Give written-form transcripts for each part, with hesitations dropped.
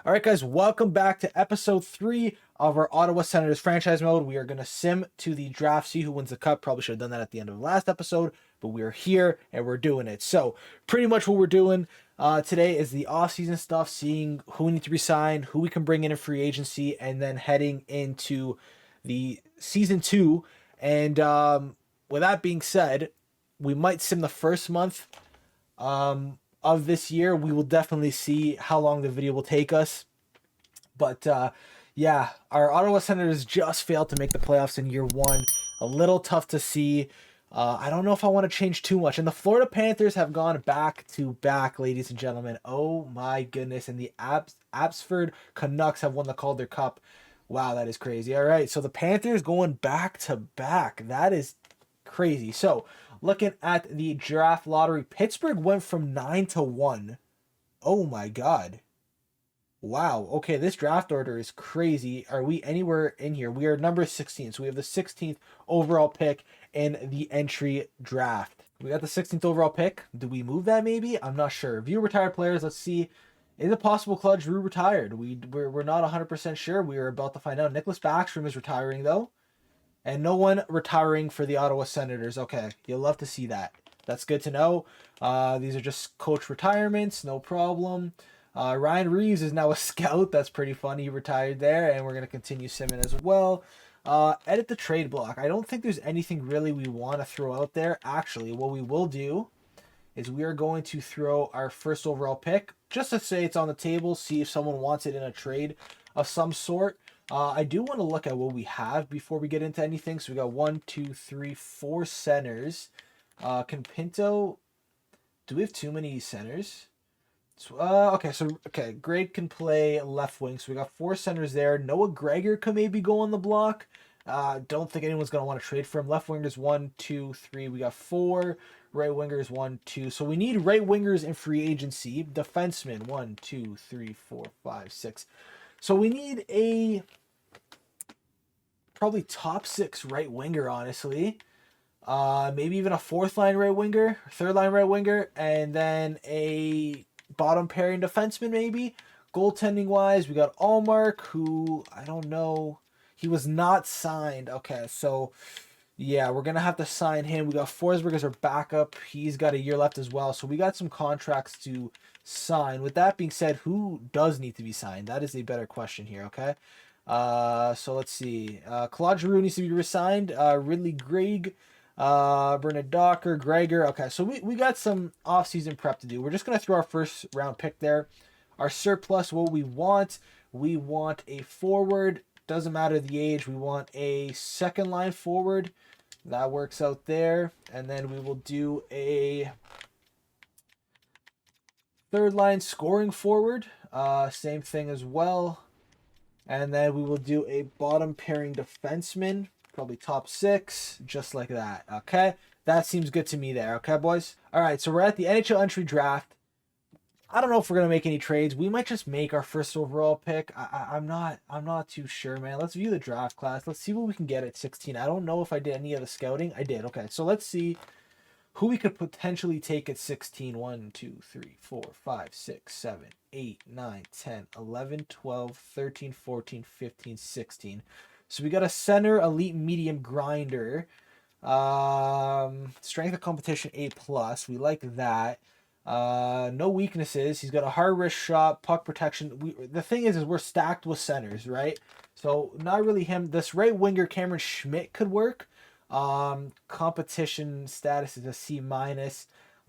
All right, guys, welcome back to episode 3 of our Ottawa Senators franchise mode. We are going to sim to the draft, see who wins the cup. Probably should have done that at the end of the last episode, but we are here and we're doing it. So pretty much what we're doing today is the off-season stuff, seeing who we need to resign, who we can bring in free agency, and then heading into the season 2. And with that being said, we might sim the first month of this year. We will definitely see how long the video will take us. But yeah, our Ottawa Senators just failed to make the playoffs in year 1. A little tough to see. I don't know if I want to change too much. And the Florida Panthers have gone back to back, ladies and gentlemen. Oh my goodness. And the Abbotsford Canucks have won the Calder Cup. Wow, that is crazy. All right, so the Panthers going back to back. That is crazy. So looking at the draft lottery, Pittsburgh went from 9-1. Oh my God. Wow. Okay, this draft order is crazy. Are we anywhere in here? We are number 16. So we have the 16th overall pick in the entry draft. We got the 16th overall pick. Do we move that maybe? I'm not sure. View retired players. Let's see. Is it possible Claude Giroux retired? We're not 100% sure. We are about to find out. Nicholas Backstrom is retiring though. And no one retiring for the Ottawa Senators. Okay, you'll love to see that. That's good to know. These are just coach retirements, no problem. Ryan Reeves is now a scout. That's pretty funny. He retired there, and we're going to continue simming as well. Edit the trade block. I don't think there's anything really we want to throw out there. Actually, what we will do is we are going to throw our first overall pick, just to say it's on the table, see if someone wants it in a trade of some sort. I do want to look at what we have before we get into anything. So we got 1, 2, 3, 4 centers. Can Pinto... Do we have too many centers? So, okay, Greg can play left wing. So we got 4 centers there. Noah Gregor could maybe go on the block. Don't think anyone's going to want to trade for him. Left wingers 1, 2, 3. We got 4. Right wingers 1, 2. So we need right wingers in free agency. Defensemen 1, 2, 3, 4, 5, 6. So we need a probably top 6 right winger, honestly. Maybe even a 4th line right winger, 3rd line right winger, and then a bottom pairing defenseman maybe. Goaltending wise, we got Allmark, who I don't know. He was not signed. Okay, so yeah, we're gonna have to sign him. We got Forsberg as our backup. He's got a year left as well. So we got some contracts to sign. With that being said, who does need to be signed? That is a better question here, okay? So let's see. Claude Giroux needs to be resigned. Ridley Greig, Bernard Docker, Gregor. Okay, so we got some off-season prep to do. We're just going to throw our first round pick there. Our surplus, what we want a forward. Doesn't matter the age. We want a second line forward. That works out there. And then we will do a third line scoring forward. Same thing as well. And then we will do a bottom pairing defenseman. Probably top 6, just like that. Okay, that seems good to me there. Okay, boys. All right, so we're at the NHL entry draft. I don't know if we're gonna make any trades. We might just make our first overall pick. I'm not too sure, man. Let's view the draft class. Let's see what we can get at 16. I don't know if I did any of the scouting. I did. Okay, so let's see who we could potentially take at 16. 1, 2, 3, 4, 5, 6, 7, 8, 9, 10, 11, 12, 13, 14, 15, 16. So we got a center, elite, medium, grinder. Strength of competition A+. We like that. No weaknesses. He's got a hard wrist shot, puck protection. The thing is we're stacked with centers, right? So not really him. This right winger, Cameron Schmidt, could work. Competition status is a C-.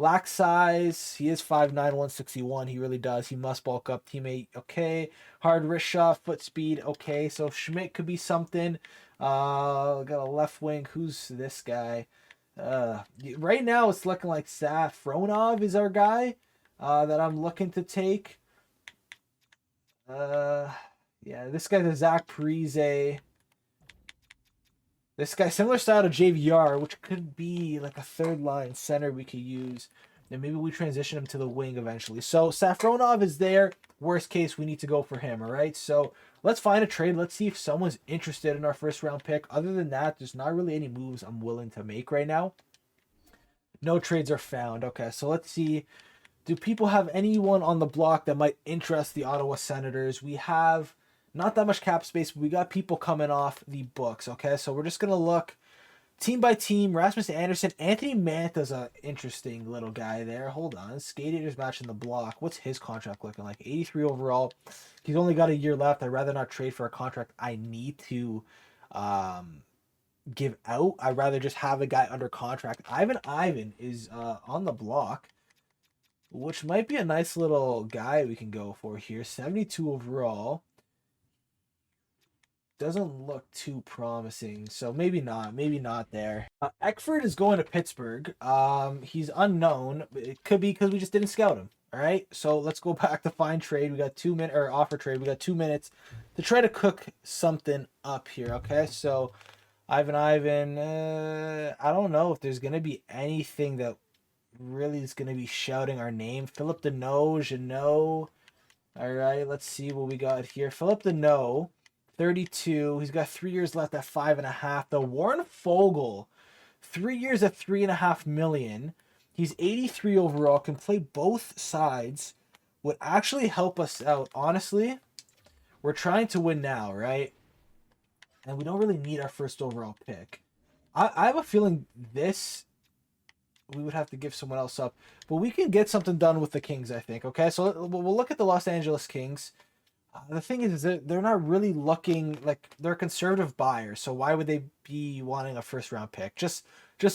Lack size. He is 5'9", 161. He really does. He must bulk up. Teammate, okay. Hard wrist shot, foot speed, okay. So Schmidt could be something. Got a left wing. Who's this guy? Right now it's looking like Safronov is our guy that I'm looking to take. Yeah, this guy's a Zach Parise. This guy, similar style to JVR, which could be like a 3rd line center we could use. And maybe we transition him to the wing eventually. So Safronov is there. Worst case, we need to go for him, all right? So let's find a trade. Let's see if someone's interested in our first round pick. Other than that, there's not really any moves I'm willing to make right now. No trades are found. Okay, so let's see. Do people have anyone on the block that might interest the Ottawa Senators? We have not that much cap space, but we got people coming off the books, okay? So we're just going to look team by team. Rasmus Anderson. Anthony Mantha's an interesting little guy there. Hold on. Skaters matching the block. What's his contract looking like? 83 overall. He's only got a year left. I'd rather not trade for a contract I need to give out. I'd rather just have a guy under contract. Ivan is on the block, which might be a nice little guy we can go for here. 72 overall. Doesn't look too promising, so maybe not there. Eckford is going to Pittsburgh. He's unknown. It could be because we just didn't scout him. All right, so let's go back to find trade. We got 2 minutes, or offer trade. We got 2 minutes to try to cook something up here. Okay, so Ivan, I don't know if there's gonna be anything that really is gonna be shouting our name. Philip Deneau, Jeannot. All right, let's see what we got here. Philip Deneau. 32. He's got 3 years left at 5.5. The Warren Fogle, 3 years at 3.5 million. He's 83 overall. Can play both sides. Would actually help us out. Honestly, we're trying to win now, right? And we don't really need our first overall pick. I have a feeling this we would have to give someone else up, but we can get something done with the Kings, I think. Okay, so we'll look at the Los Angeles Kings. The thing is they're not really looking like they're conservative buyers, so why would they be wanting a first round pick? Just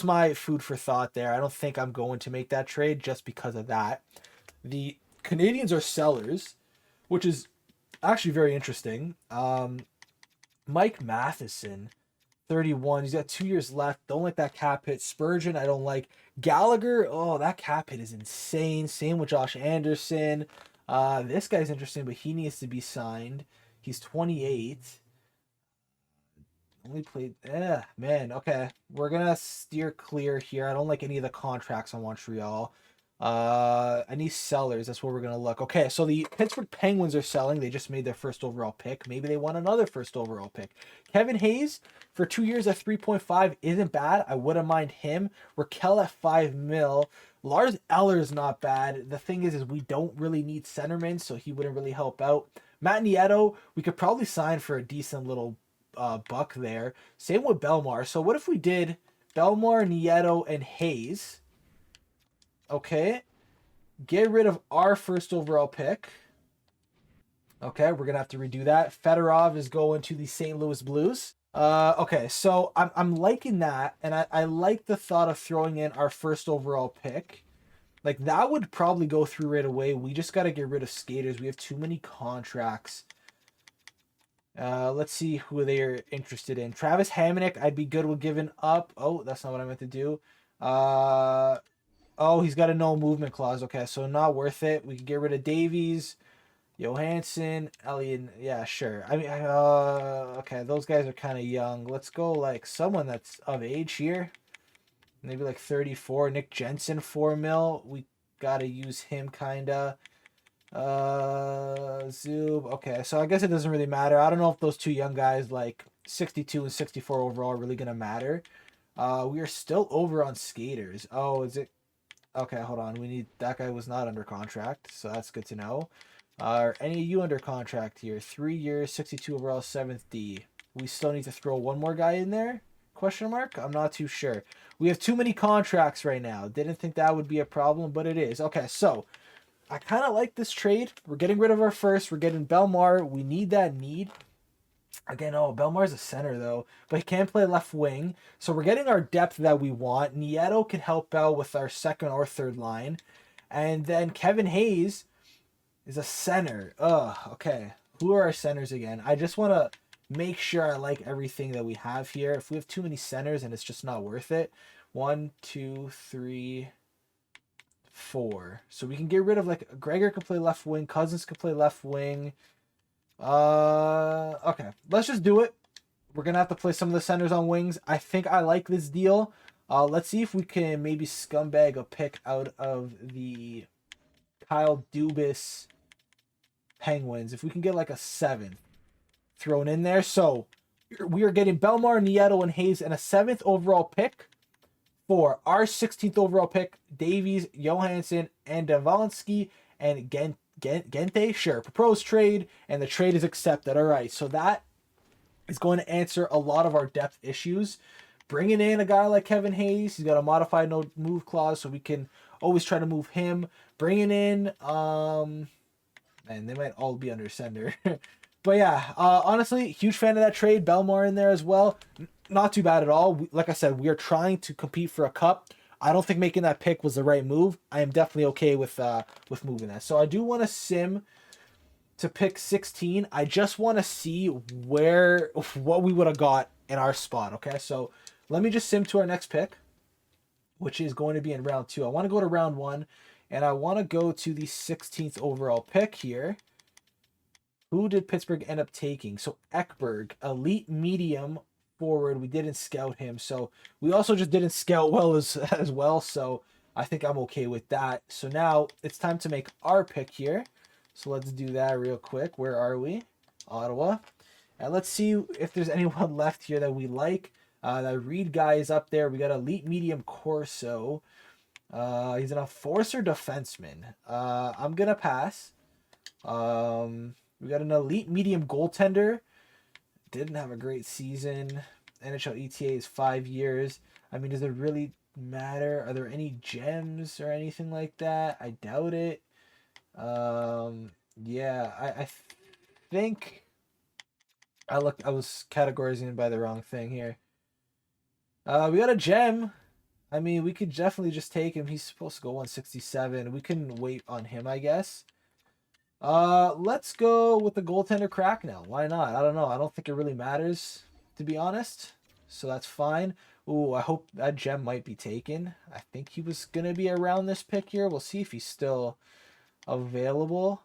my food for thought there. I don't think I'm going to make that trade just because of that. The Canadians are sellers, which is actually very interesting. Mike Matheson, 31. He's got 2 years left. Don't like that cap hit. Spurgeon, I don't like. Gallagher, oh, that cap hit is insane. Same with Josh Anderson. This guy's interesting, but he needs to be signed. He's 28. Only played. Man. Okay, we're gonna steer clear here. I don't like any of the contracts on Montreal. Any sellers? That's where we're gonna look. Okay, so the Pittsburgh Penguins are selling. They just made their first overall pick. Maybe they want another first overall pick. Kevin Hayes for 2 years at 3.5 isn't bad. I wouldn't mind him. Raquel at 5 mil. Lars Eller is not bad. The thing is we don't really need centermen, so he wouldn't really help out. Matt Nieto, we could probably sign for a decent little buck there. Same with Belmar. So what if we did Belmar, Nieto, and Hayes? Okay. Get rid of our first overall pick. Okay, we're going to have to redo that. Fedorov is going to the St. Louis Blues. Okay, so I'm liking that, and I like the thought of throwing in our first overall pick. Like, that would probably go through right away. We just got to get rid of skaters. We have too many contracts. Let's see who they are interested in. Travis Hamonic, I'd be good with giving up. Oh, that's not what I meant to do. Oh, he's got a no movement clause. Okay, so not worth it. We can get rid of Davies. Johansson, Elliot, yeah, sure. I mean, okay, those guys are kind of young. Let's go like someone that's of age here. Maybe like 34. Nick Jensen, 4 mil. We gotta use him kinda. Zub. Okay, so I guess it doesn't really matter. I don't know if those two young guys like 62 and 64 overall are really gonna matter. We are still over on skaters. Oh, is it? Okay, hold on. We need that guy was not under contract, so that's good to know. Are any of you under contract here? 3 years, 62 overall, 7th D. We still need to throw one more guy in there? Question mark? I'm not too sure. We have too many contracts right now. Didn't think that would be a problem, but it is. Okay, so I kind of like this trade. We're getting rid of our first. We're getting Belmar. We need that need. Again, oh, Belmar's a center, though, but he can play left wing. So we're getting our depth that we want. Nieto can help out with our second or third line. And then Kevin Hayes is a center. Okay. Who are our centers again? I just want to make sure I like everything that we have here. If we have too many centers and it's just not worth it. 1, 2, 3, 4. So we can get rid of, like, Gregor can play left wing. Cousins can play left wing. Okay. Let's just do it. We're going to have to play some of the centers on wings. I think I like this deal. Let's see if we can maybe scumbag a pick out of the Kyle Dubas Penguins. If we can get like a 7th thrown in there. So we are getting Belmar, Nieto, and Hayes and a 7th overall pick for our 16th overall pick, Davies, Johansson, and Davalensky, and Gente. Sure, proposed trade, and the trade is accepted. All right, so that is going to answer a lot of our depth issues. Bringing in a guy like Kevin Hayes, he's got a modified no move clause, so we can always try to move him. Bringing in, and they might all be under center. But yeah, honestly, huge fan of that trade. Belmar in there as well. Not too bad at all. Like I said, we are trying to compete for a cup. I don't think making that pick was the right move. I am definitely okay with moving that. So I do want to sim to pick 16. I just want to see what we would have got in our spot. Okay, so let me just sim to our next pick, which is going to be in round 2. I want to go to round 1, and I want to go to the 16th overall pick here. Who did Pittsburgh end up taking? So Ekberg, elite medium forward. We didn't scout him, so we also just didn't scout well as well. So I think I'm okay with that. So now it's time to make our pick here. So let's do that real quick. Where are we? Ottawa. And let's see if there's anyone left here that we like. That Reed guy is up there. We got elite medium Corso. He's an enforcer defenseman. I'm gonna pass. We got an elite medium goaltender. Didn't have a great season. NHL ETA is 5 years. I mean, does it really matter? Are there any gems or anything like that? I doubt it. Yeah, I think I was categorizing by the wrong thing here. We got a gem. I mean, we could definitely just take him. He's supposed to go 167. We can wait on him, I guess. Let's go with the goaltender crack now. Why not? I don't know. I don't think it really matters, to be honest. So that's fine. Ooh, I hope that gem might be taken. I think he was going to be around this pick here. We'll see if he's still available.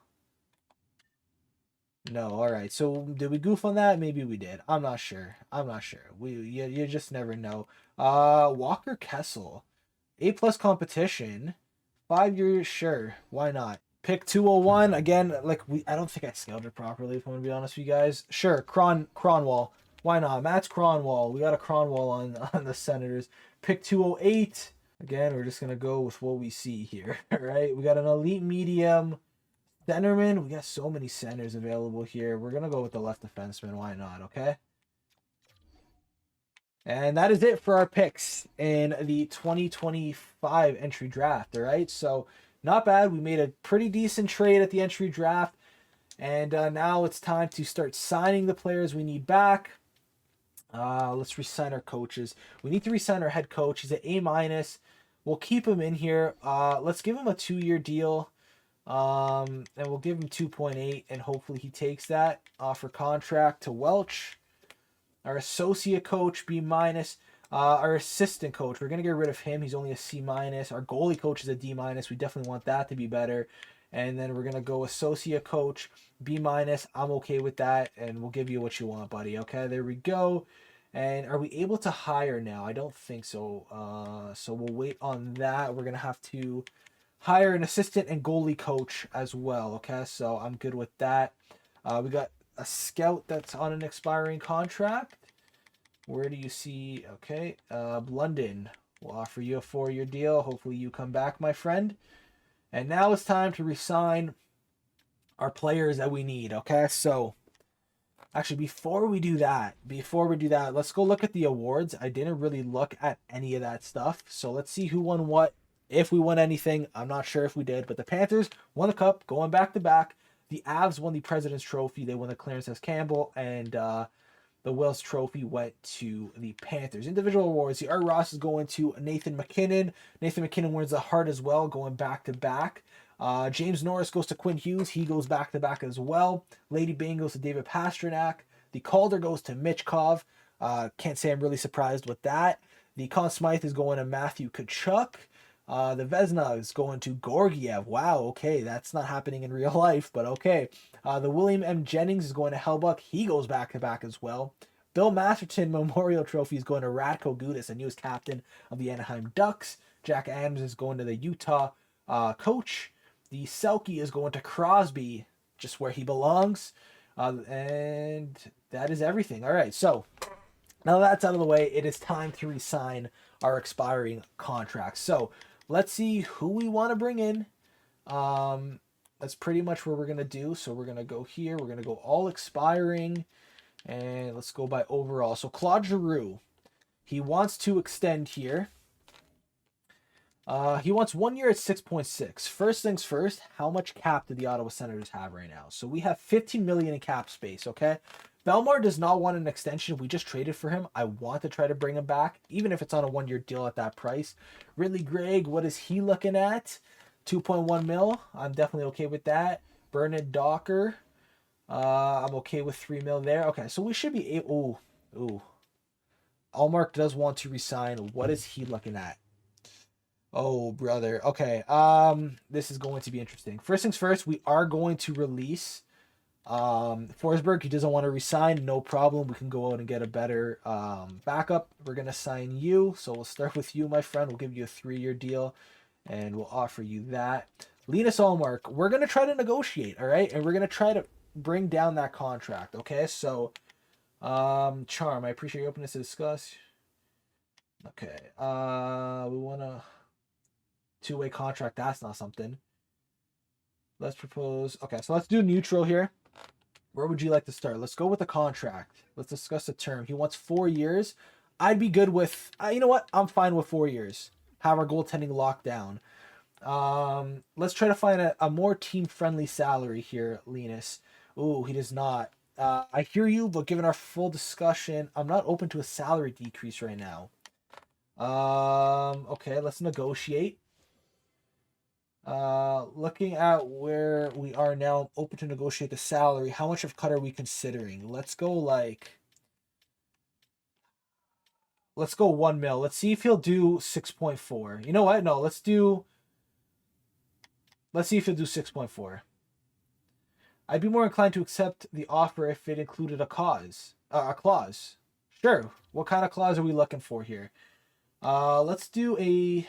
No, all right. So did we goof on that? Maybe we did. I'm not sure. You just never know. Walker Kessel, A+ competition, 5 years. Sure, why not? Pick 201 again. Like I don't think I scouted it properly. If I'm gonna be honest with you guys. Sure, Cronwall. Why not? Matt's Cronwall. We got a Cronwall on the Senators. Pick 208. Again, we're just gonna go with what we see here. Right? We got an elite medium centerman. We got so many centers available here. We're gonna go with the left defenseman. Why not? Okay. And that is it for our picks in the 2025 entry draft. All right. So not bad. We made a pretty decent trade at the entry draft. And now it's time to start signing the players we need back. Let's resign our coaches. We need to resign our head coach. He's at A-. We'll keep him in here. Let's give him a 2-year deal. And we'll give him 2.8, and hopefully he takes that offer contract to Welch. Our associate coach, B-. Our assistant coach, we're going to get rid of him. He's only a C-. Our goalie coach is a D-. We definitely want that to be better. And then we're going to go associate coach, B-. I'm okay with that. And we'll give you what you want, buddy. Okay, there we go. And are we able to hire now? I don't think so. So we'll wait on that. We're going to have to hire an assistant and goalie coach as well. Okay, so I'm good with that. We got a scout that's on an expiring contract. Where do you see? Okay, London will offer you a 4-year deal. Hopefully you come back, my friend. And now it's time to resign our players that we need. Okay, so actually before we do that, let's go look at the awards. I didn't really look at any of that stuff. So let's see who won what. If we won anything, I'm not sure if we did, but the Panthers won the cup, going back to back. The Avs won the President's Trophy. They won the Clarence S. Campbell, and the Wells Trophy went to the Panthers. Individual awards, the Art Ross is going to Nathan McKinnon. Nathan McKinnon wins the Hart as well, going back to back. James Norris goes to Quinn Hughes. He goes back to back as well. Lady Bing goes to David Pasternak. The Calder goes to Mitch Kov. Can't say I'm really surprised with that. The Conn Smythe is going to Matthew Tkachuk. The Vezina is going to Gorgiev. Wow, okay, that's not happening in real life, but okay. The William M. Jennings is going to Hellbuck. He goes back-to-back as well. Bill Masterton Memorial Trophy is going to Radko Gudas, the newest captain of the Anaheim Ducks. Jack Adams is going to the Utah coach. The Selke is going to Crosby, just where he belongs. And that is everything. All right, so Now that's out of the way, it is time to resign our expiring contracts. So let's see who we want to bring in. That's pretty much what we're going to do. So we're going to go here. We're going to go all expiring. And let's go by overall. So Claude Giroux, he wants to extend here. He wants 1 year at 6.6. First things first, how much cap do the Ottawa Senators have right now? So we have 15 million in cap space, okay? Belmar does not want an extension. We just traded for him. I want to try to bring him back, even if it's on a 1 year deal at that price. Ridley Gregg, what is he looking at? 2.1 mil. I'm definitely okay with that. Bernard Docker, I'm okay with 3 mil there. Okay, so we should be able. Ooh. Allmark does want to resign. What is he looking at? Oh, brother. Okay. This is going to be interesting. First things first, we are going to release Forsberg. He doesn't want to resign. No problem. We can go out and get a better backup. We're going to sign you. So we'll start with you, my friend. We'll give you a 3-year deal, and we'll offer you that. Linus Allmark, we're going to try to negotiate, all right? And we're going to try to bring down that contract, okay? So, Charm, I appreciate your openness to discuss. Okay. We want to... 2-way contract. That's not something. Let's propose. Okay, so let's do neutral here. Where would you like to start? Let's go with the contract. Let's discuss the term. He wants 4 years. I'd be good with, you know what? I'm fine with 4 years. Have our goaltending locked down. Let's try to find a more team-friendly salary here, Linus. Ooh, he does not. I hear you, but given our full discussion, I'm not open to a salary decrease right now. Okay, let's negotiate. Looking at where we are now, I'm open to negotiate the salary. How much of cut are we considering? Let's go 1 mil. Let's see if he'll do 6.4. You know what? No, let's see if he'll do 6.4. I'd be more inclined to accept the offer if it included a clause. Sure. What kind of clause are we looking for here? Let's do a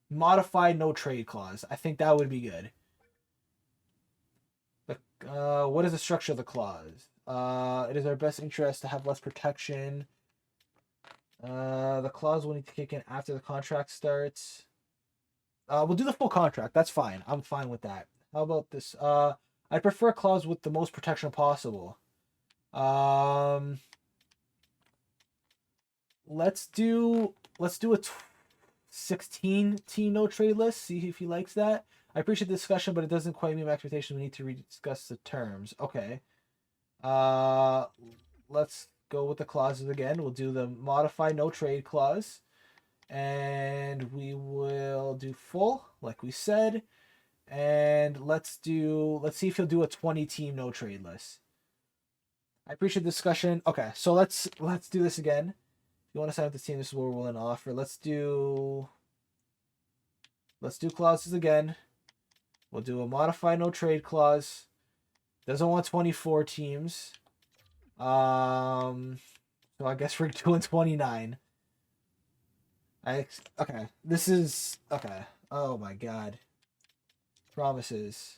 modified no trade clause. I think that would be good. What is the structure of the clause? It is our best interest to have less protection. The clause will need to kick in after the contract starts. We'll do the full contract. That's fine. I'm fine with that. How about this? I prefer a clause with the most protection possible. Let's do a 16 team no trade list. See if he likes that. I appreciate the discussion, but it doesn't quite meet my expectations. We need to rediscuss the terms. Okay. Let's go with the clauses again. We'll do the modify no trade clause. And we will do full, like we said. And let's see if he'll do a 20 team no trade list. I appreciate the discussion. Okay, so let's do this again. If you want to sign up the team, this is what we're willing to offer. Let's do clauses again. We'll do a modify no trade clause. Doesn't want 24 teams. So I guess we're doing 29. Okay. This is okay. Oh my god. Promises.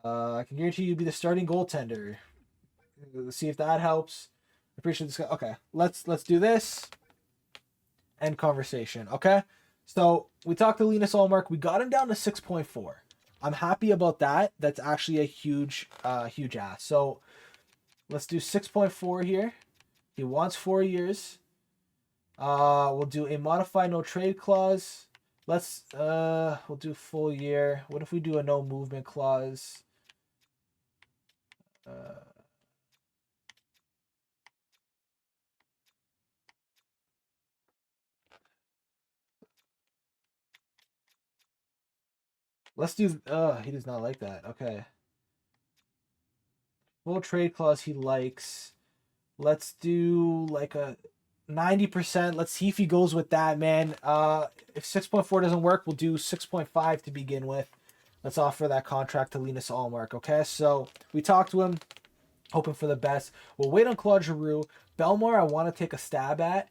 I can guarantee you'll be the starting goaltender. Let's see if that helps. I appreciate this. Okay, let's do this. End conversation. Okay, so we talked to Linus Allmark. We got him down to 6.4. I'm happy about that. That's actually a huge ask. So let's do 6.4 here. He wants 4 years. We'll do a modify no trade clause. We'll do full year. What if we do a no movement clause? Let's do, he does not like that. Okay. Full trade clause he likes. Let's do like a 90%. Let's see if he goes with that, man. If 6.4 doesn't work, we'll do 6.5 to begin with. Let's offer that contract to Linus Allmark, okay? So we talked to him, hoping for the best. We'll wait on Claude Giroux. Belmar, I want to take a stab at.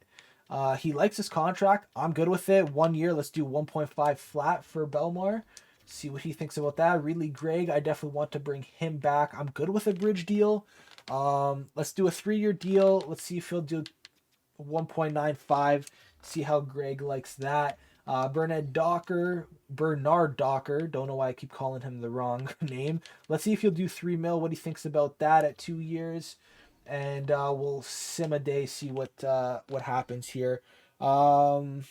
He likes his contract. I'm good with it. 1 year, let's do 1.5 flat for Belmar. See what he thinks about that. Ridley Gregg, I definitely want to bring him back. I'm good with a bridge deal. Let's do a 3-year deal. Let's see if he'll do 1.95. See how Greg likes that. Bernard Docker. Don't know why I keep calling him the wrong name. Let's see if he'll do 3 mil. What he thinks about that at 2 years, and we'll sim a day, see what happens here. All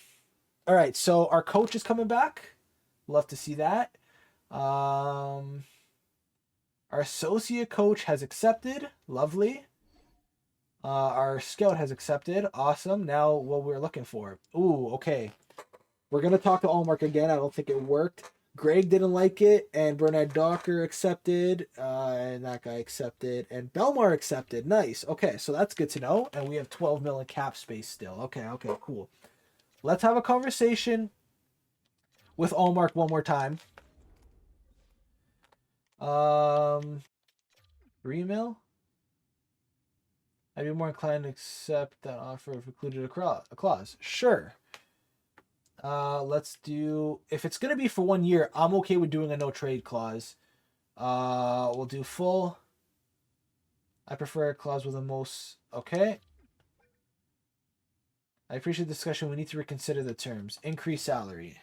right, so our coach is coming back. Love to see that. Our associate coach has accepted. Lovely. Our scout has accepted. Awesome. Now what we're looking for. Ooh, okay. We're going to talk to Allmark again. I don't think it worked. Greg didn't like it, and Bernard Docker accepted, and that guy accepted, and Belmar accepted. Nice. Okay, so that's good to know, and we have 12 million cap space still. Okay, cool. Let's have a conversation with Allmark one more time. 3 mil? I'd be more inclined to accept that offer if included a clause. Sure. Let's do, if it's going to be for 1 year, I'm okay with doing a no trade clause. We'll do full. I prefer a clause with the most. Okay. I appreciate the discussion. We need to reconsider the terms. Increase salary.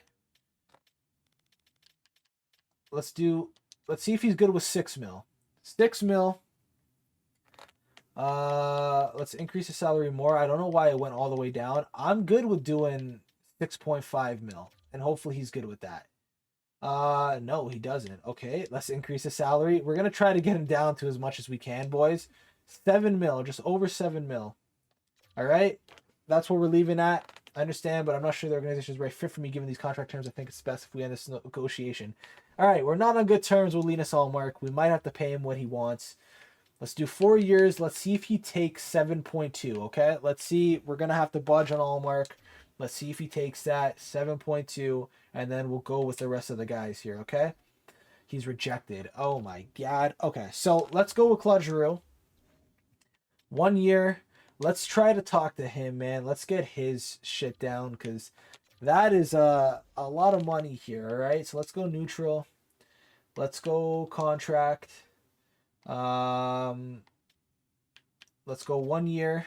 Let's see if he's good with 6 mil. 6 mil. Let's increase the salary more. I don't know why it went all the way down. I'm good with doing 6.5 mil, and hopefully he's good with that. No, he doesn't. Okay, let's increase the salary. We're gonna try to get him down to as much as we can, boys. 7 mil, just over 7 mil. All right, that's what we're leaving at. I understand, but I'm not sure the organization is right fit for me given these contract terms. I think it's best if we end this negotiation. All right, we're not on good terms with Linus Allmark. We might have to pay him what he wants. Let's do 4 years. Let's see if he takes 7.2. Okay, let's see. We're gonna have to budge on Allmark. Let's see if he takes that 7.2, and then we'll go with the rest of the guys here. Okay, he's rejected. Oh my god. Okay, so let's go with Claude Giroux. 1 year. Let's try to talk to him, man. Let's get his shit down, because that is a lot of money here. All right, so let's go neutral. Let's go contract. Let's go 1 year.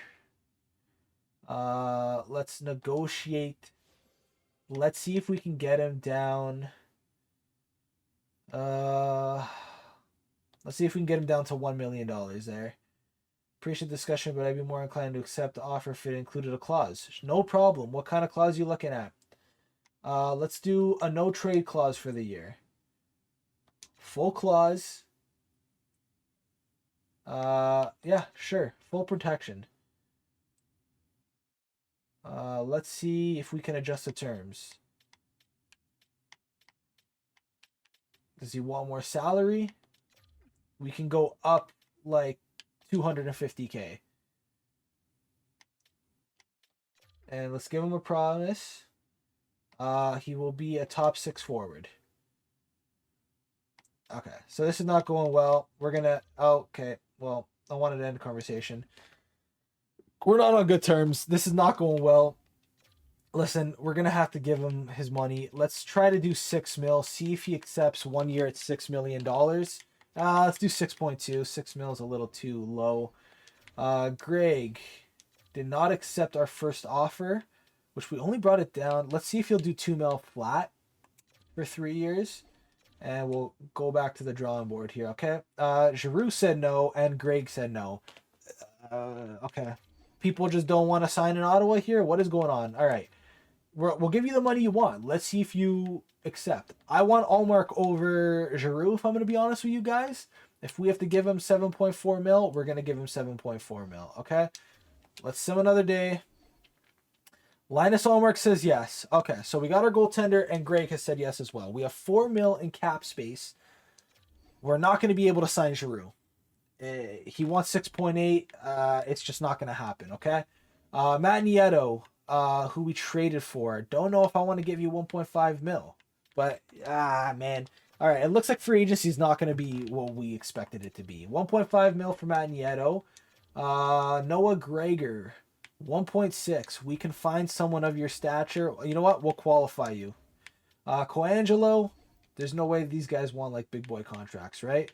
Let's negotiate. Let's see if we can get him down. Let's see if we can get him down to $1 million there. Appreciate the discussion, but I'd be more inclined to accept the offer if it included a clause. No problem. What kind of clause are you looking at? Let's do a no trade clause for the year. Full clause. Yeah, sure. Full protection. Let's see if we can adjust the terms. Does he want more salary? We can go up like 250K. And let's give him a promise. He will be a top 6 forward. Okay, so this is not going well. We're gonna, okay, well, I wanted to end the conversation. We're not on good terms. This is not going well. Listen, we're gonna have to give him his money. Let's try to do 6 mil. See if he accepts 1 year at $6 million. Let's do 6.2. 6 mil is a little too low. Greg did not accept our first offer, which we only brought it down. Let's see if he'll do 2 mil flat for 3 years. And we'll go back to the drawing board here, okay? Giroux said no, and Greg said no. Okay. People just don't want to sign in Ottawa here? What is going on? All right. We'll give you the money you want. Let's see if you accept. I want Allmark over Giroux, if I'm going to be honest with you guys. If we have to give him 7.4 mil, we're going to give him 7.4 mil, okay? Let's sim another day. Linus Allmark says yes. Okay, so we got our goaltender, and Greg has said yes as well. We have 4 mil in cap space. We're not going to be able to sign Giroux. He wants 6.8. It's just not going to happen, okay? Matt Nieto, who we traded for. Don't know if I want to give you 1.5 mil. But, man. All right, it looks like free agency is not going to be what we expected it to be. 1.5 mil for Matt Nieto. Noah Gregor, 1.6. We can find someone of your stature. You know what? We'll qualify you. Coangelo, there's no way these guys want like big boy contracts, right?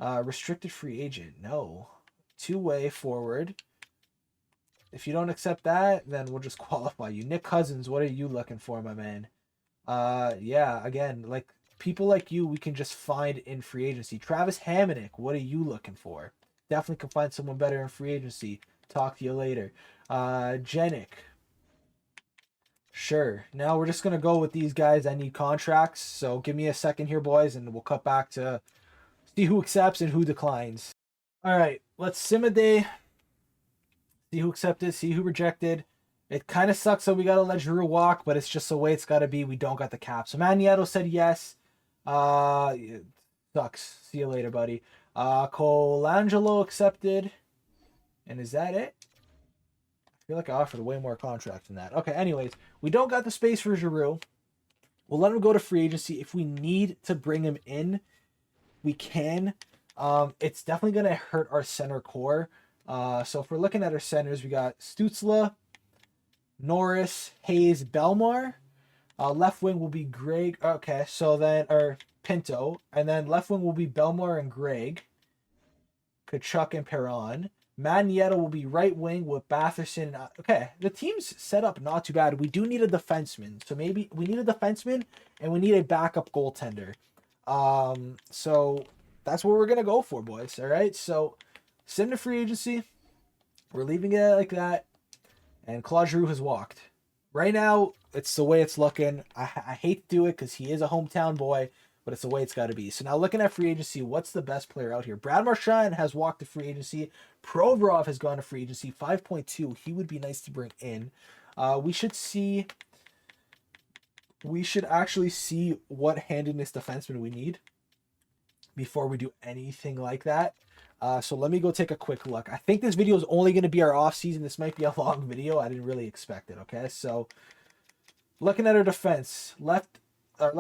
Restricted free agent, no. two-way forward. If you don't accept that, then we'll just qualify you. Nick Cousins, what are you looking for, my man? Yeah, again, like people like you, we can just find in free agency. Travis Hamonic, what are you looking for? Definitely can find someone better in free agency. Talk to you later. Jenick. Sure. Now we're just gonna go with these guys that need contracts. So give me a second here, boys, and we'll cut back to see who accepts and who declines. All right, let's sim a day. See who accepted, see who rejected. It kind of sucks that we got to let Drew walk, but it's just the way it's got to be. We don't got the cap. So Magneto said yes. It sucks. See you later, buddy. Colangelo accepted. And is that it? I feel like I offered way more contracts than that. Okay, anyways, we don't got the space for Giroux. We'll let him go to free agency. If we need to bring him in, we can. It's definitely going to hurt our center core. So if we're looking at our centers, we got Stutzla, Norris, Hayes, Belmar. Left wing will be Greg. Okay, so then, or Pinto. And then left wing will be Belmar and Greg. Kachuk and Perron. Magneto will be right wing with Batherson. Okay, the team's set up not too bad. We do need a defenseman. So maybe we need a defenseman and we need a backup goaltender. So that's what we're going to go for, boys. All right, so send to free agency. We're leaving it like that. And Claude Giroux has walked. Right now, it's the way it's looking. I hate to do it because he is a hometown boy, but it's the way it's got to be. So now looking at free agency, what's the best player out here? Brad Marchand has walked to free agency. Provorov has gone to free agency. 5.2. He would be nice to bring in. We should actually see what handedness defenseman we need before we do anything like that. So let me go take a quick look. I think this video is only going to be our off season. This might be a long video. I didn't really expect it. Okay, so looking at our defense, left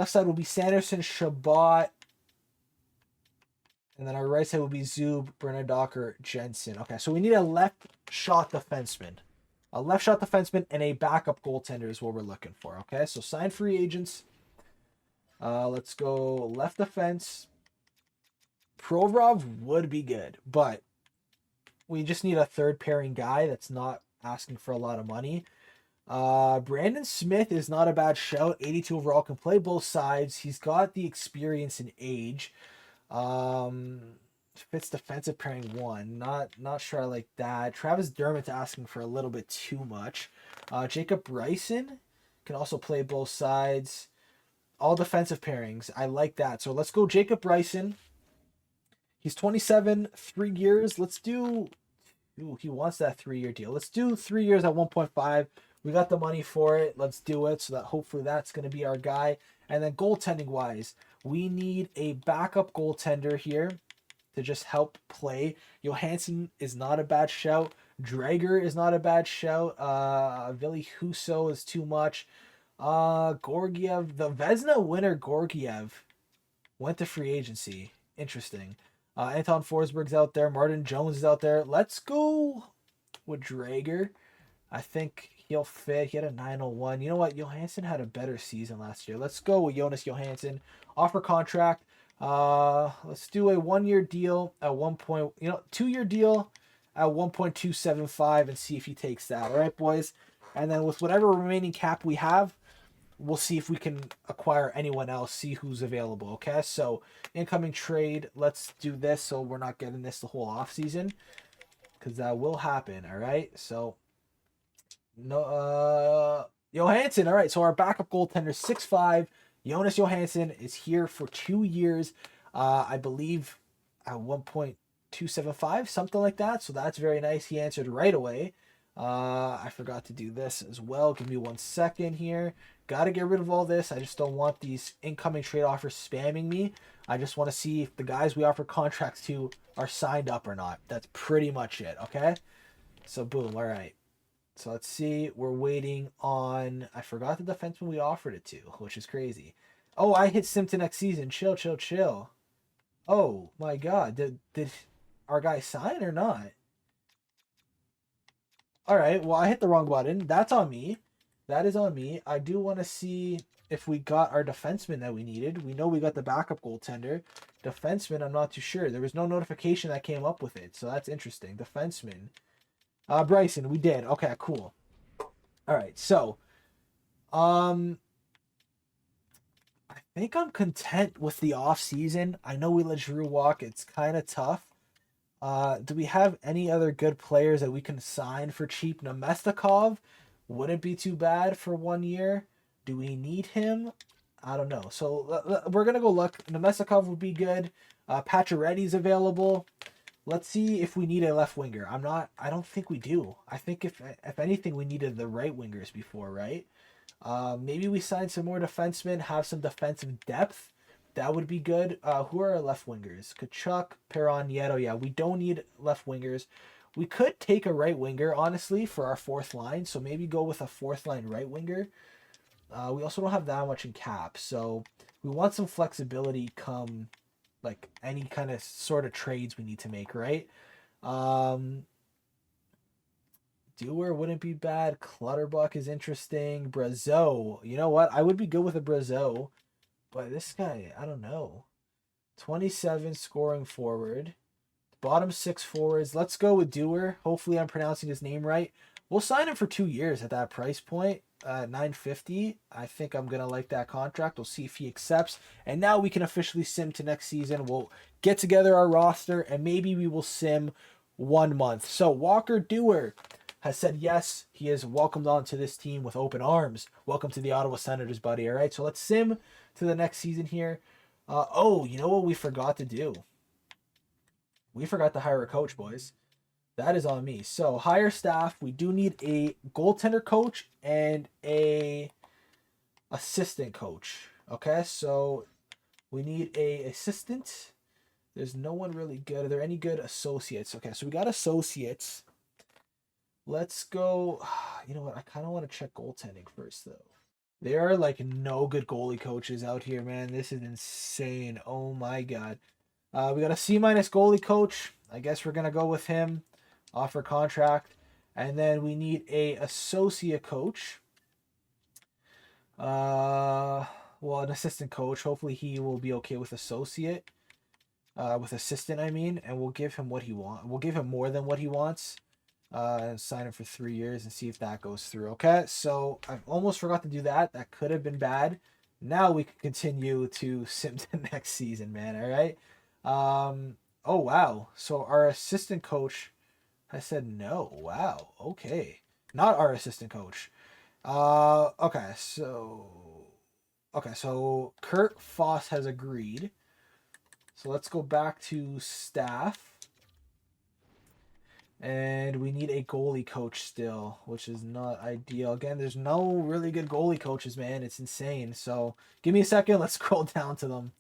side will be Sanderson, Shabbat, and then our right side will be Zub, Bernadocker, Jensen. Okay, so we need a left shot defenseman, and a backup goaltender is what we're looking for. Okay, so sign free agents. Let's go left defense. Provorov would be good, but we just need a third pairing guy that's not asking for a lot of money. Brandon Smith is not a bad shout. 82 overall, can play both sides. He's got the experience and age. Fits defensive pairing one. Not sure I like that. Travis Dermott's asking for a little bit too much. Jacob Bryson can also play both sides. All defensive pairings. I like that. So let's go Jacob Bryson. He's 27, 3 years. Let's do... Ooh, he wants that 3-year deal. Let's do 3 years at 1.5. We got the money for it. Let's do it. So that hopefully that's going to be our guy. And then goaltending-wise, we need a backup goaltender here to just help play. Johansson is not a bad shout. Drager is not a bad shout. Ville Husso is too much. Gorgiev, the Vezina winner Gorgiev went to free agency. Interesting. Anton Forsberg's out there. Martin Jones is out there. Let's go with Drager. I think he'll fit. He had a 901. You know what? Johansson had a better season last year. Let's go with Jonas Johansson. Offer contract. Let's do a 1-year deal at 2-year deal at 1.275 and see if he takes that. All right, boys. And then with whatever remaining cap we have, we'll see if we can acquire anyone else, see who's available, okay? So, incoming trade, let's do this so we're not getting this the whole offseason, because that will happen, all right? So, Johansson, all right, so our backup goaltender, 6'5", Jonas Johansson is here for 2 years, I believe at 1.275, something like that, so that's very nice. He answered right away. I forgot to do this as well. Give me 1 second here. Got to get rid of all this. I just don't want these incoming trade offers spamming me. I just want to see if the guys we offer contracts to are signed up or not. That's pretty much it, okay? So, boom, all right. So, let's see. We're waiting on... I forgot the defenseman we offered it to, which is crazy. Oh, I hit Simpson next season. Chill, chill, chill. Oh, my God. Did our guy sign or not? All right, well, I hit the wrong button. That's on me. That is on me. I do want to see if we got our defenseman that we needed. We know we got the backup goaltender. Defenseman, I'm not too sure. There was no notification that came up with it, so that's interesting. Defenseman. Bryson, we did. Okay, cool. All right, so um, I think I'm content with the off season. I know we let Drew walk. It's kind of tough. Do we have any other good players that we can sign for cheap? Nemestikov wouldn't be too bad for 1 year. Do we need him? I don't know. So we're gonna go look. Nemestikov would be good. Pacioretty's available. Let's see if we need a left winger. I don't think we do. I think if anything, we needed the right wingers before, right? Maybe we sign some more defensemen, have some defensive depth. That would be good. Who are our left wingers? Kachuk, Perron, Nieto. Yeah, we don't need left wingers. We could take a right winger, honestly, for our fourth line. So maybe go with a fourth line right winger. We also don't have that much in cap. So we want some flexibility come like any kind of sort of trades we need to make, right? Dewar wouldn't be bad. Clutterbuck is interesting. Brazeau. You know what? I would be good with a Brazeau. But this guy, I don't know. 27 scoring forward. Bottom 6 forwards. Let's go with Dewar. Hopefully I'm pronouncing his name right. We'll sign him for 2 years at that price point. $950. I think I'm going to like that contract. We'll see if he accepts. And now we can officially sim to next season. We'll get together our roster and maybe we will sim 1 month. So Walker Dewar has said yes. He is welcomed onto this team with open arms. Welcome to the Ottawa Senators, buddy. All right, so let's sim to the next season here. Oh, you know what we forgot to do? We forgot to hire a coach, boys. That is on me. So hire staff. We do need a goaltender coach and a assistant coach. Okay, so we need a assistant. There's no one really good. Are there any good associates? Okay, so we got associates. Let's go. You know what? I kind of want to check goaltending first, though. There are like no good goalie coaches out here, man. This is insane. Oh my god. We got a C- goalie coach. I guess we're gonna go with him. Offer contract. And then we need a associate coach. Well, an assistant coach. Hopefully he will be okay with associate. With assistant, I mean, and we'll give him what he wants. We'll give him more than what he wants. And sign him for 3 years and see if that goes through. Okay, so I almost forgot to do that. That could have been bad. Now we can continue to sim to next season, man. All right. Oh wow. So our assistant coach has said no. Wow. Okay. Not our assistant coach. Okay. So Kurt Foss has agreed. So let's go back to staff. And we need a goalie coach still, which is not ideal. Again, there's no really good goalie coaches, man. It's insane. So give me a second. Let's scroll down to them.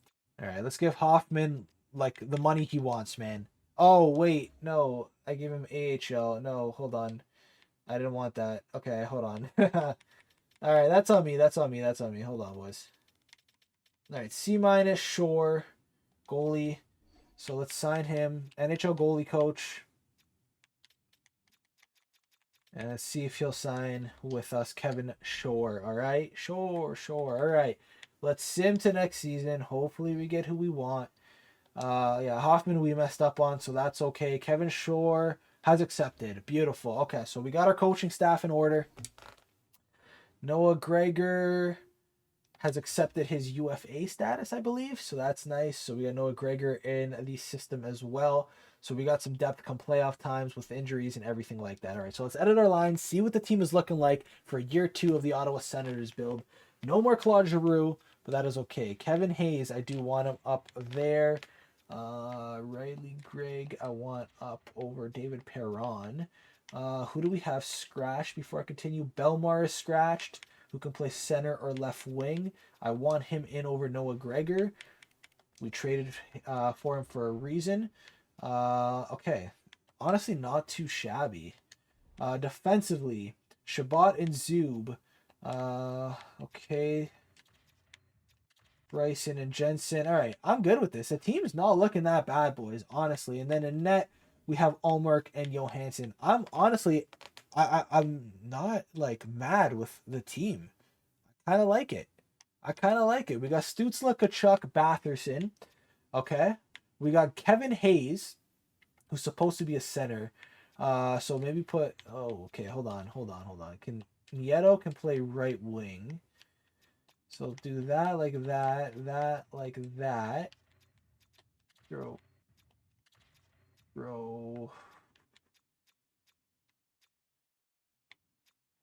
All right, let's give Hoffman like the money he wants, man. Oh, wait. No, I gave him AHL. No, hold on. I didn't want that. Okay, hold on. All right, that's on me. That's on me. That's on me. Hold on, boys. All right, C-, Shore, goalie. So let's sign him. NHL goalie coach. And let's see if he'll sign with us, Kevin Shore. All right, Shore. All right, let's sim to next season. Hopefully we get who we want. Yeah, Hoffman we messed up on, so that's okay. Kevin Shore has accepted. Beautiful. Okay, so we got our coaching staff in order. Noah Gregor has accepted his UFA status, I believe. So that's nice. So we got Noah Gregor in the system as well. So we got some depth come playoff times with injuries and everything like that. All right, so let's edit our lines, see what the team is looking like for year 2 of the Ottawa Senators build. No more Claude Giroux, but that is okay. Kevin Hayes, I do want him up there. Riley Gregg, I want up over David Perron. Who do we have scratched before I continue? Belmar is scratched, who can play center or left wing. I want him in over Noah Gregor. We traded for him for a reason. Okay. Honestly, not too shabby. Defensively, Shabbat and Zub. Okay. Bryson and Jensen. All right, I'm good with this. The team's not looking that bad, boys, honestly. And then in net, we have Ulmark and Johansson. I'm honestly, I'm not like mad with the team. I kind of like it. We got Stutzla, Kachuk, Batherson. Okay. We got Kevin Hayes, who's supposed to be a center. So maybe put. Oh, okay. Hold on. Can Nieto can play right wing. So do that like that. That like that. Throw. Throw.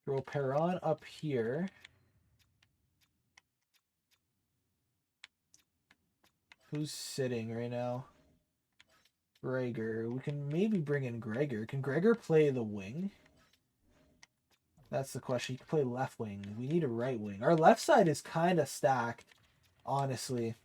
Throw Perron up here. Who's sitting right now? Gregor. We can maybe bring in Gregor. Can Gregor play the wing? That's the question. He can play left wing. We need a right wing. Our left side is kind of stacked, honestly.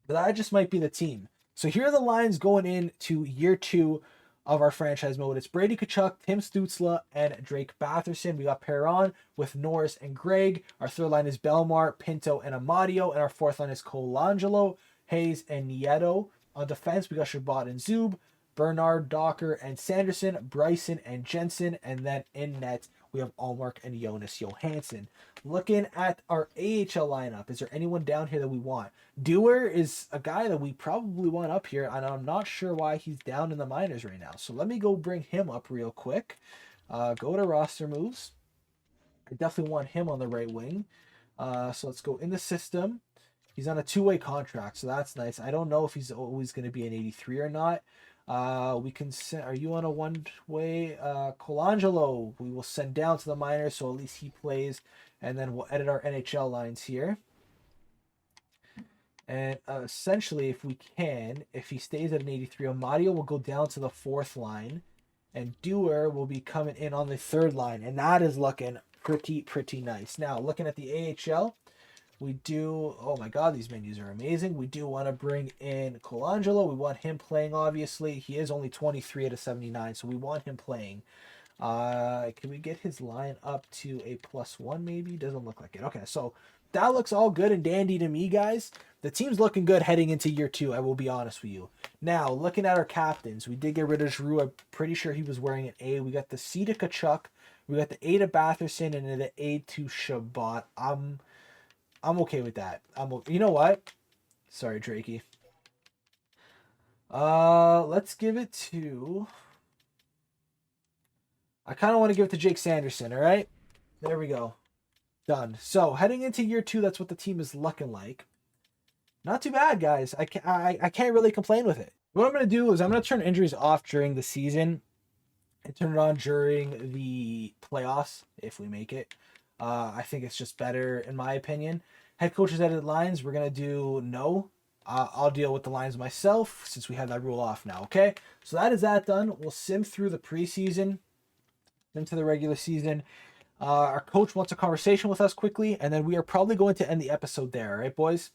But that just might be the team. So here are the lines going into year 2 of our franchise mode. It's Brady Tkachuk, Tim Stützle, and Drake Batherson. We got Perron with Norris and Greg. Our third line is Belmar, Pinto, and Amadio. And our fourth line is Colangelo, Hayes, and Nieto. On defense, we got Shabbat and Zub, Bernard, Docker, and Sanderson, Bryson, and Jensen. And then in net, we have Allmark and Jonas Johansson. Looking at our AHL lineup, is there anyone down here that we want? Dewar is a guy that we probably want up here, and I'm not sure why he's down in the minors right now. So let me go bring him up real quick. Go to roster moves. I definitely want him on the right wing. So let's go in the system. He's on a 2-way contract, so that's nice. I don't know if he's always going to be an 83 or not. We can send. Are you on a 1-way? Colangelo, we will send down to the minors, so at least he plays, and then we'll edit our NHL lines here. And essentially, if we can, if he stays at an 83, Amadio will go down to the 4th line, and Dewar will be coming in on the 3rd line, and that is looking pretty nice. Now, looking at the AHL, we do, oh my god, these menus are amazing. We do want to bring in Colangelo. We want him playing, obviously. He is only 23 out of 79, so we want him playing. Can we get his line up to a +1 maybe? Doesn't look like it. Okay, so that looks all good and dandy to me, guys. The team's looking good heading into year 2, I will be honest with you. Now, looking at our captains, we did get rid of Giroux. I'm pretty sure he was wearing an A. We got the C to Tkachuk. We got the A to Batherson and the A to Shabbat. I'm okay with that. You know what? Sorry, Drakey. Let's give it to... I kind of want to give it to Jake Sanderson, all right? There we go. Done. So, heading into year 2, that's what the team is looking like. Not too bad, guys. I can't really complain with it. What I'm going to do is I'm going to turn injuries off during the season and turn it on during the playoffs, if we make it. I think it's just better, in my opinion. Head coaches edited lines, we're going to do no. I'll deal with the lines myself since we have that rule off now, okay? So that is that done. We'll sim through the preseason, into the regular season. Our coach wants a conversation with us quickly, and then we are probably going to end the episode there, all right, boys?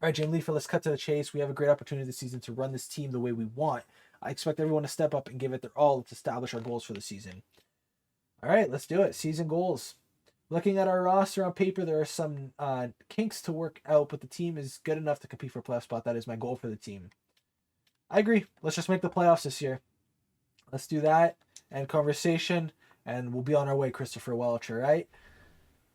All right, Jim Leifer, let's cut to the chase. We have a great opportunity this season to run this team the way we want. I expect everyone to step up and give it their all to establish our goals for the season. All right, let's do it. Season goals. Looking at our roster on paper, there are some kinks to work out, but the team is good enough to compete for a playoff spot. That is my goal for the team. I agree. Let's just make the playoffs this year. Let's do that. And conversation, and we'll be on our way, Christopher Welch, all right?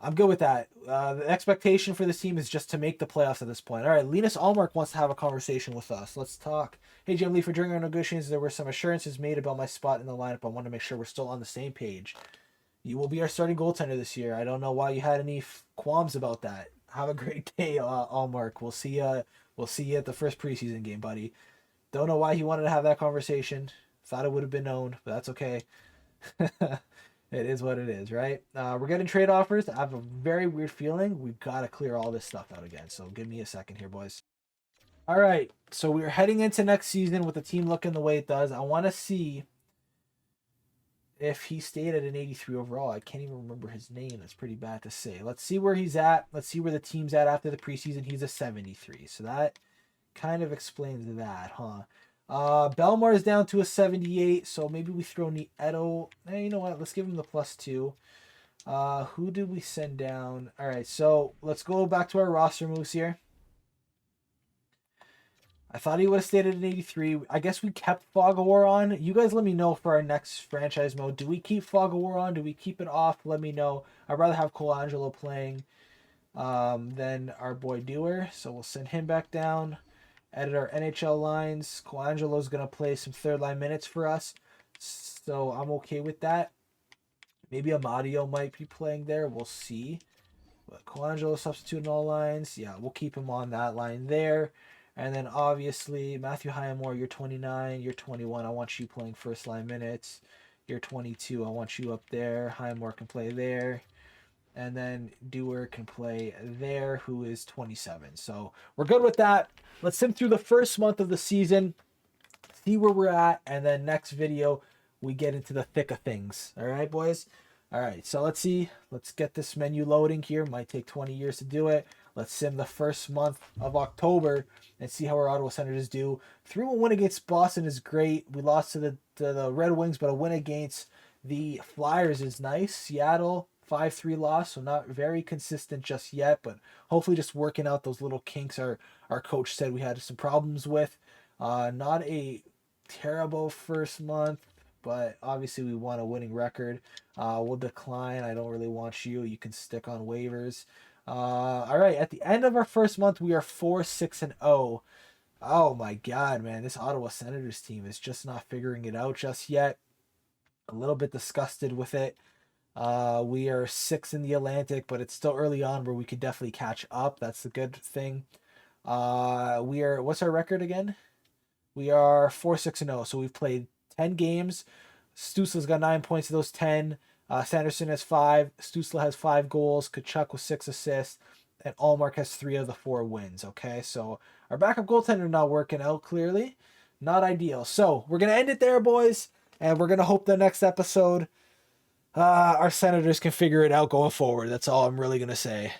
I'm good with that. The expectation for this team is just to make the playoffs at this point. All right, Linus Allmark wants to have a conversation with us. Let's talk. Hey, Jim Leifer, during our negotiations, there were some assurances made about my spot in the lineup. I want to make sure we're still on the same page. You will be our starting goaltender this year. I don't know why you had any qualms about that. Have a great day, Allmark. We'll see you at the first preseason game, buddy. Don't know why he wanted to have that conversation. Thought it would have been known, but that's okay. It is what it is, right? We're getting trade offers. I have a very weird feeling we've got to clear all this stuff out again. So give me a second here, boys. All right. So we're heading into next season with the team looking the way it does. I want to see if he stayed at an 83 overall. I can't even remember his name. That's pretty bad to say. Let's see where he's at. Let's see where the team's at after the preseason. He's a 73. So that kind of explains that, huh? Belmar is down to a 78, so maybe we throw Nieto. Hey, you know what? Let's give him the +2. Who did we send down? All right, so let's go back to our roster moves here. I thought he would have stayed at an 83. I guess we kept Fog of War on. You guys let me know for our next franchise mode. Do we keep Fog of War on? Do we keep it off? Let me know. I'd rather have Colangelo playing. Then our boy Dewar, so we'll send him back down. Edit our NHL lines. Colangelo's going to play some third line minutes for us, so I'm okay with that. Maybe Amadio might be playing there. We'll see. But Colangelo substitute in all lines. Yeah, we'll keep him on that line there. And then obviously Matthew Hyamore, you're 29, you're 21. I want you playing first line minutes. You're 22. I want you up there. Hyamore can play there. And then Dewar can play there, who is 27. So we're good with that. Let's sim through the first month of the season, see where we're at, and then next video we get into the thick of things. All right, boys? All right, so let's see. Let's get this menu loading here. Might take 20 years to do it. Let's sim the first month of October and see how our Ottawa Senators do. 3-1 win against Boston is great. We lost to the Red Wings, but a win against the Flyers is nice. Seattle, 5-3 loss, so not very consistent just yet, but hopefully just working out those little kinks our coach said we had some problems with. Not a terrible first month, but obviously we want a winning record. We'll decline. I don't really want you. You can stick on waivers. All right, at the end of our first month, we are 4-6-0. Oh my God, man, this Ottawa Senators team is just not figuring it out just yet. A little bit disgusted with it. We are 6 in the Atlantic, but it's still early on where we could definitely catch up. That's the good thing. What's our record again? We are 4-6-0. So we've played 10 games. Stutzla's got 9 points of those 10. Sanderson has 5. Stutzla has 5 goals. Kachuk with 6 assists. And Allmark has 3 of the 4 wins. Okay, so our backup goaltender not working out clearly. Not ideal. So we're going to end it there, boys. And we're going to hope the next episode our Senators can figure it out going forward. That's all I'm really going to say.